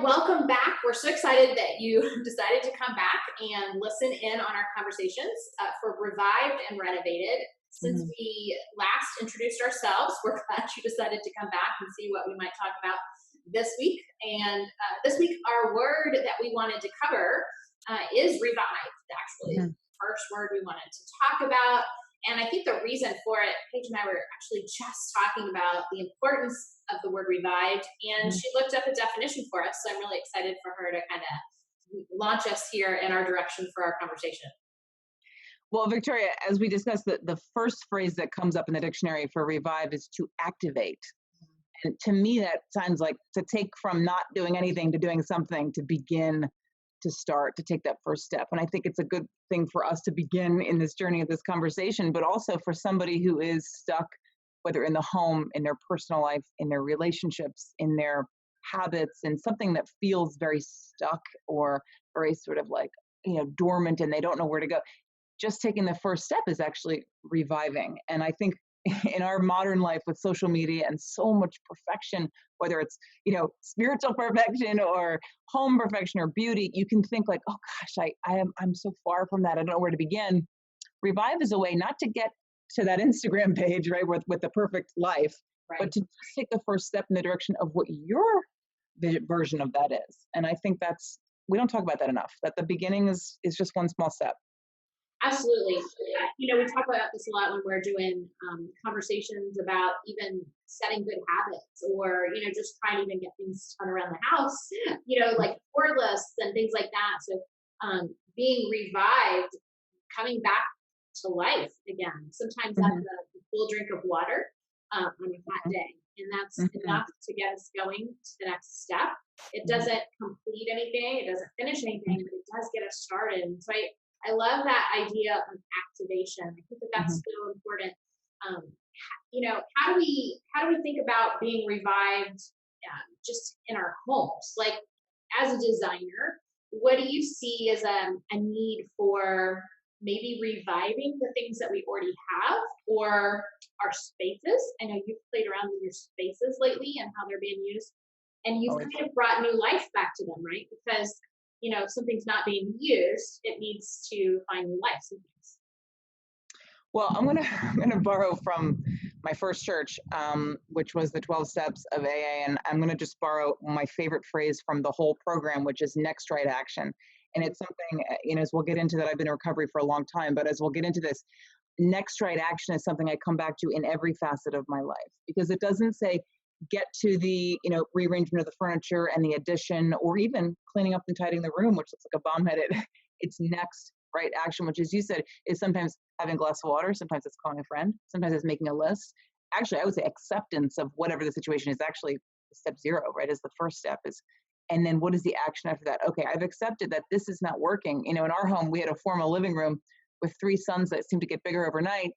welcome back. We're so excited that you decided to come back and listen in on our conversations for Revived and Renovated. Since Mhm. we last introduced ourselves, we're glad you decided to come back and see what we might talk about this week. And this week, our word that we wanted to cover is revived, actually. Mhm. First word we wanted to talk about. And I think the reason for it, Paige and I were actually just talking about the importance of the word revived, and Mhm. she looked up a definition for us. So I'm really excited for her to kind of launch us here in our direction for our conversation. Well, Victoria, as we discussed, the first phrase that comes up in the dictionary for revive is to activate. And to me, that sounds like to take from not doing anything to doing something, to begin, to start, to take that first step. And I think it's a good thing for us to begin in this journey of this conversation, but also for somebody who is stuck, whether in the home, in their personal life, in their relationships, in their habits, and something that feels very stuck or very sort of like, dormant, and they don't know where to go. Just taking the first step is actually reviving. And I think in our modern life with social media and so much perfection, whether it's, spiritual perfection or home perfection or beauty, you can think like, oh gosh, I'm so far from that. I don't know where to begin. Revive is a way not to get to that Instagram page, right, with the perfect life, Right. but to just take the first step in the direction of what your version of that is. And I think we don't talk about that enough, that the beginning is just one small step. Absolutely. We talk about this a lot when we're doing conversations about even setting good habits or, just trying to even get things done around the house, like word lists and things like that. So being revived, coming back to life again. Sometimes that's Mhm. a full drink of water on a hot day. And that's Mhm. enough to get us going to the next step. It Mhm. doesn't complete anything, it doesn't finish anything, but it does get us started. And so I love that idea of activation. I think that Mhm. that's so important. How do we think about being revived just in our homes? Like as a designer, what do you see as a need for maybe reviving the things that we already have or our spaces? I know you've played around with your spaces lately and how they're being used, and you've Oh, it's kind of brought new life back to them, right? Because if something's not being used, it needs to find new life sometimes. well, I'm gonna I'm gonna borrow from my first church, which was the 12 steps of AA, and I'm gonna just borrow my favorite phrase from the whole program, which is next right action. And it's something, as we'll get into that, I've been in recovery for a long time, but as we'll get into this, next right action is something I come back to in every facet of my life, because it doesn't say get to the rearrangement of the furniture and the addition, or even cleaning up and tidying the room, which looks like a bomb headed. It's next right action, which, as you said, is sometimes having a glass of water, sometimes it's calling a friend, sometimes it's making a list. Actually, I would say acceptance of whatever the situation is actually step zero, right? Is the first step. Is And then what is the action after that? Okay, I've accepted that this is not working. In our home, we had a formal living room with three sons that seemed to get bigger overnight,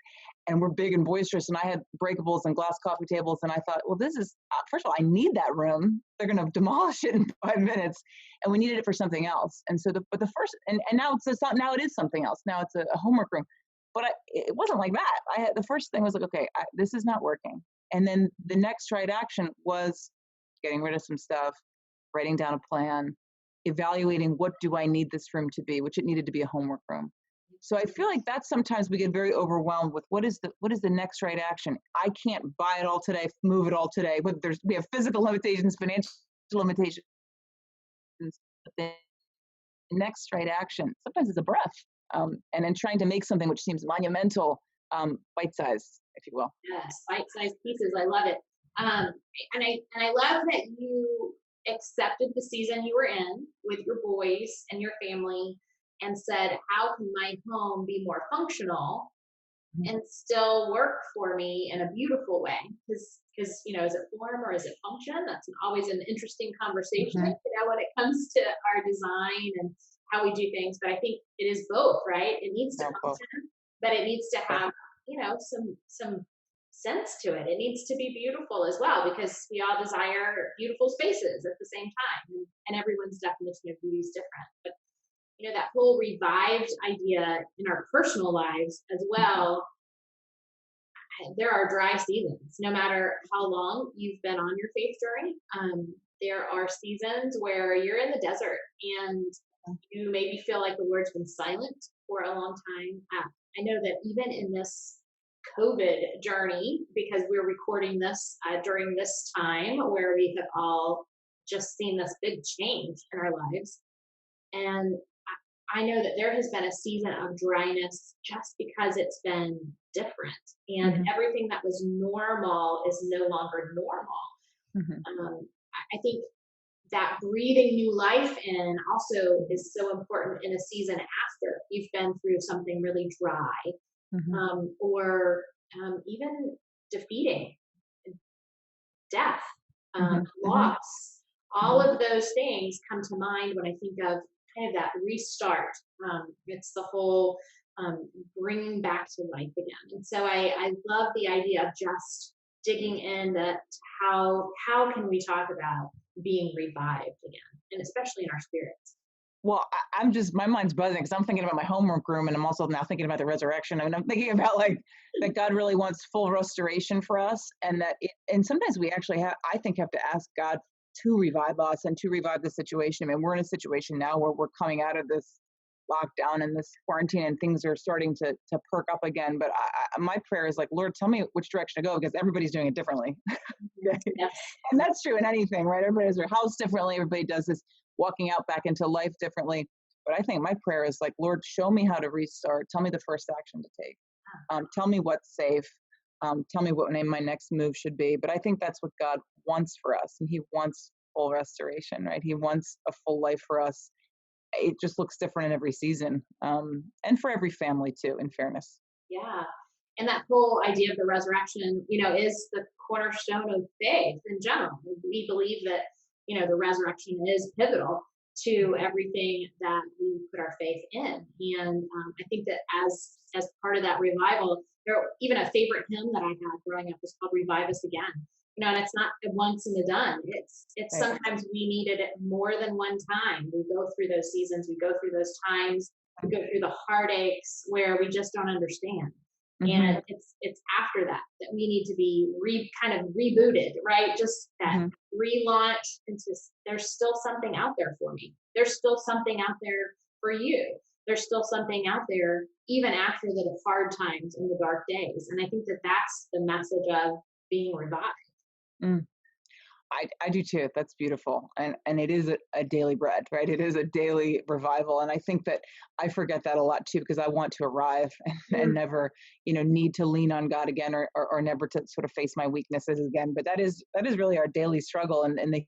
and we're big and boisterous. And I had breakables and glass coffee tables. And I thought, well, this is, first of all, I need that room. They're going to demolish it in 5 minutes. And we needed it for something else. And so, but the first, and now now it is something else. Now it's a homework room. But it wasn't like that. The first thing was like, okay, this is not working. And then the next right action was getting rid of some stuff, writing down a plan, evaluating what do I need this room to be, which it needed to be a homework room. So I feel like that sometimes we get very overwhelmed with what is the next right action. I can't buy it all today, move it all today. But we have physical limitations, financial limitations. But the next right action sometimes is a breath, and then trying to make something which seems monumental, bite size, if you will. Yes, bite-sized pieces. I love it. Um, and I love that you accepted the season you were in with your boys and your family, and said, "How can my home be more functional Mhm. and still work for me in a beautiful way?" Because is it form or is it function? That's always an interesting conversation, Mhm. when it comes to our design and how we do things. But I think it is both, right? It needs to No, both. function, but it needs to Both. have some sense to it. It needs to be beautiful as well, because we all desire beautiful spaces at the same time, and everyone's definition of beauty is different. But that whole revived idea in our personal lives as well, there are dry seasons, no matter how long you've been on your faith journey. there are seasons where you're in the desert and you maybe feel like the Lord's been silent for a long time. I know that even in this COVID journey, because we're recording this during this time where we have all just seen this big change in our lives. And I know that there has been a season of dryness just because it's been different. And Mhm. everything that was normal is no longer normal. Mhm. I think that breathing new life in also is so important in a season after you've been through something really dry, Mhm. or even defeating death, Mhm. Mhm. loss. All Mhm. of those things come to mind when I think of kind of that restart. It's the whole bringing back to life again. And so I love the idea of just digging in that how can we talk about being revived again, and especially in our spirits. Well, I'm just my mind's buzzing because I'm thinking about my homework room, and I'm also now thinking about the resurrection. I mean, I'm thinking about like that God really wants full restoration for us, and and sometimes we actually I think, have to ask God to revive us and to revive the situation. I mean, we're in a situation now where we're coming out of this lockdown and this quarantine, and things are starting to perk up again. But my prayer is like, Lord, tell me which direction to go because everybody's doing it differently. Mhm. Okay. Yes. And that's true in anything, right? Everybody does their house differently. Everybody does this walking out back into life differently. But I think my prayer is like, Lord, show me how to restart. Tell me the first action to take. Tell me what's safe. Tell me what my next move should be. But I think that's what God wants for us. And He wants full restoration, right? He wants a full life for us. It just looks different in every season, and for every family too, in fairness. Yeah. And that whole idea of the resurrection, is the cornerstone of faith in general. We believe that, the resurrection is pivotal to everything that we put our faith in. And I think that as part of that revival, even a favorite hymn that I had growing up was called "Revive Us Again." And it's not a once and a done. It's Right. sometimes we needed it more than one time. We go through those seasons, we go through those times, we go through the heartaches where we just don't understand. Mm-hmm. And it's after that that we need to be kind of rebooted, right? Just that Mm-hmm. relaunch into there's still something out there for me. There's still something out there for you. There's still something out there even after the hard times and the dark days. And I think that that's the message of being revived. Mm. I do too. That's beautiful. And it is a daily bread, right? It is a daily revival. And I think that I forget that a lot too, because I want to arrive and Mm, never, need to lean on God again, or never to sort of face my weaknesses again. But that is really our daily struggle. And the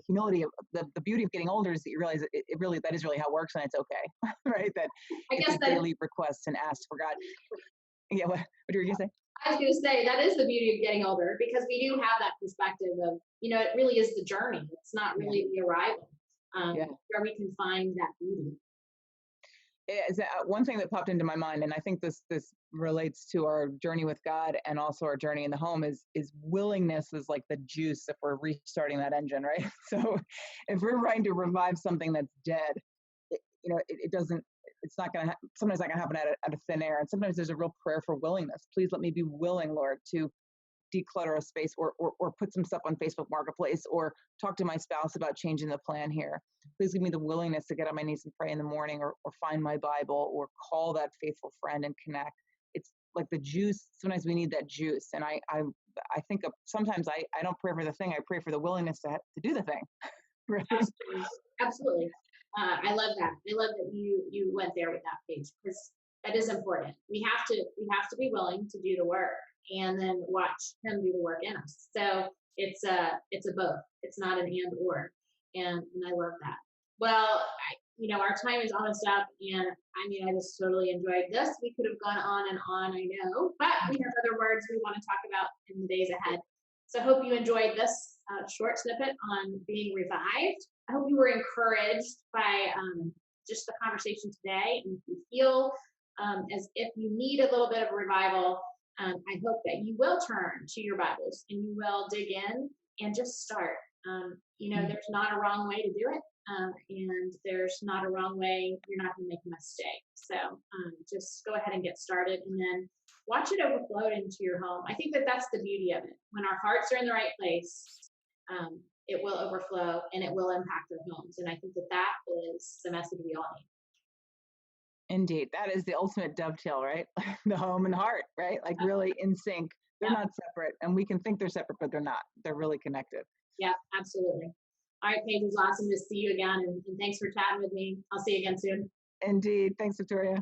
humility of the beauty of getting older is that you realize it really, that is really how it works, and it's okay. Right? That I it's a guess that daily request and ask for God. Yeah, what were you gonna say? I was going to say that is the beauty of getting older because we do have that perspective of, it really is the journey. It's not Yeah. really the arrival, Yeah. where we can find that beauty. Is one thing that popped into my mind, and I think this relates to our journey with God and also our journey in the home, is willingness is like the juice if we're restarting that engine, right? So if we're trying to revive something that's dead, it doesn't. It's not going to. Sometimes not going to happen out of thin air, and sometimes there's a real prayer for willingness. Please let me be willing, Lord, to declutter a space, or put some stuff on Facebook Marketplace, or talk to my spouse about changing the plan here. Please give me the willingness to get on my knees and pray in the morning, or find my Bible, or call that faithful friend and connect. It's like the juice. Sometimes we need that juice. And I think sometimes I don't pray for the thing. I pray for the willingness to do the thing. Right. Absolutely. Absolutely. I love that. I love that you went there with that page because that is important. We have to be willing to do the work and then watch him do the work in us. So it's a both. It's not an and or. And I love that. Well, our time is almost up, and I mean, I just totally enjoyed this. We could have gone on and on, I know, but we have other words we want to talk about in the days ahead. So I hope you enjoyed this short snippet on being revived. I hope you were encouraged by just the conversation today. And if you feel as if you need a little bit of a revival, I hope that you will turn to your Bibles and you will dig in and just start. There's not a wrong way to do it. And there's not a wrong way. You're not going to make a mistake. So just go ahead and get started and then watch it overflow into your home. I think that that's the beauty of it. When our hearts are in the right place, it will overflow and it will impact their homes. And I think that that is the message we all need. Indeed. That is the ultimate dovetail, right? The home and heart, right? Like really in sync. They're Yeah, not separate. And we can think they're separate, but they're not. They're really connected. yeah, absolutely. All right, Paige, it was awesome to see you again, and thanks for chatting with me. I'll see you again soon. Indeed. Thanks, Victoria.